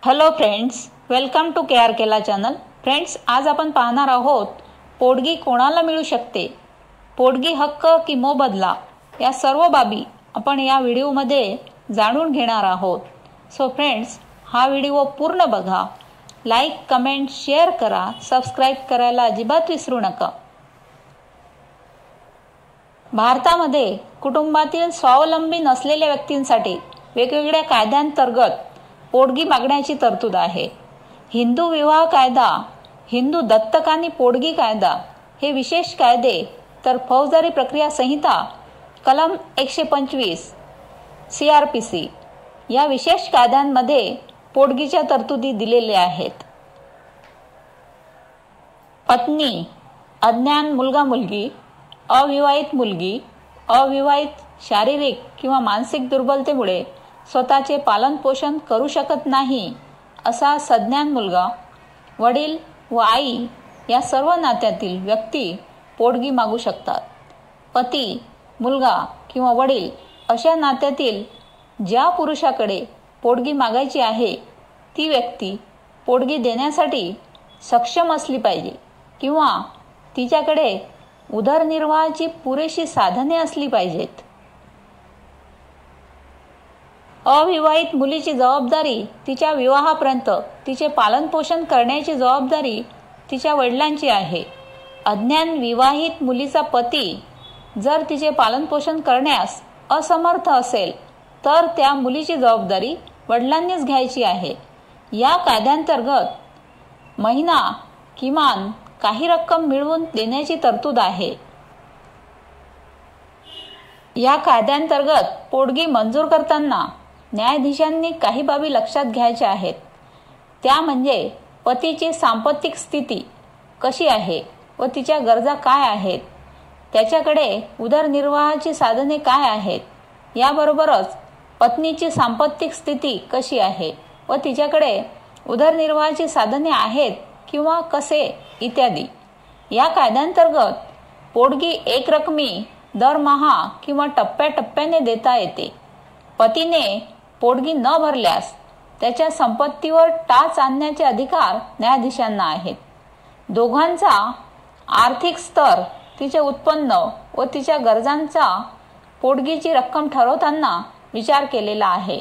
Hello friends, welcome to K R केला channel. Friends, आज आपण पाहणार आहोत पोटगी कोणाला मिळू शकते, पोटगी हक्क की मोबदला, या सर्व बाबी आपण या व्हिडिओमध्ये जाणून घेणार आहोत. सो फ्रेंड्स, हा व्हिडिओ पूर्ण बघा, लाईक, कमेंट, शेअर करा, सबस्क्राईब करायला अजिबात विसरू नका. भारतामध्ये कुटुंबातील स्वावलंबी नसलेल्या व्यक्तींसाठी वेगवेगळ्या कायद्यांतर्गत पोटगी मागण्याची तरतूद आहे. हिंदू विवाह कायदा, हिंदू दत्तक आणि पोटगी कायदा हे विशेष कायदे, तर फौजदारी प्रक्रिया संहिता कलम 125 CRPC या विशेष कायद्यांमध्ये पोटगीच्या तरतुदी दिलेल्या आहेत. पत्नी, अज्ञान मुलगा मुलगी, अविवाहित मुलगी, अविवाहित शारीरिक किंवा मानसिक दुर्बलतेमुळे स्वतःचे पालन पोषण करू शकत नाही असा सज्ञान मुलगा, वडील व आई या सर्व नात्यातील व्यक्ती पोटगी मागू शकतात. पती, मुलगा किंवा वडील अशा नात्यातील ज्या पुरुषाकडे पोटगी मागायची आहे ती व्यक्ती पोटगी देण्यासाठी सक्षम असली पाहिजे किंवा तिच्याकडे उदरनिर्वाहाची पुरेशी साधने असली पाहिजेत. अविवाहित मुलीची जबाबदारी तिच्या विवाहापर्यंत तिचे पालनपोषण करण्याची जबाबदारी तिच्या वडिलांची आहे. अज्ञान विवाहित मुलीचा पती जर तिचे पालनपोषण करण्यास असमर्थ असेल तर त्या मुलीची जबाबदारी वडिलांनीच घ्यायची आहे. या कायद्यांतर्गत महिना किमान काही रक्कम मिळवून देण्याची तरतूद आहे. या कायद्यांतर्गत पोटगी मंजूर करताना न्यायाधीशांनी काही बाबी लक्षात घ्यायच्या आहेत. त्या म्हणजे पतीची सांपत्तिक स्थिती कशी आहे व तिच्या गरजा काय आहेत, त्याच्याकडे उदरनिर्वाहाची साधने काय आहेत, याबरोबरच पत्नीची सांपत्तिक स्थिती कशी आहे व तिच्याकडे उदरनिर्वाहाची साधने आहेत किंवा कसे इत्यादी. या कायद्यांतर्गत पोटगी एकरकमी दरमहा किंवा टप्प्याटप्प्याने देता येते. पतीने पोटगी न भरल्यास त्याच्या संपत्तीवर टाच आणण्याचे अधिकार न्यायाधीशांना आहेत. दोघांचा आर्थिक स्तर, तिचे उत्पन्न व तिच्या गरजांचा पोटगीची रक्कम ठरवताना विचार केलेला आहे.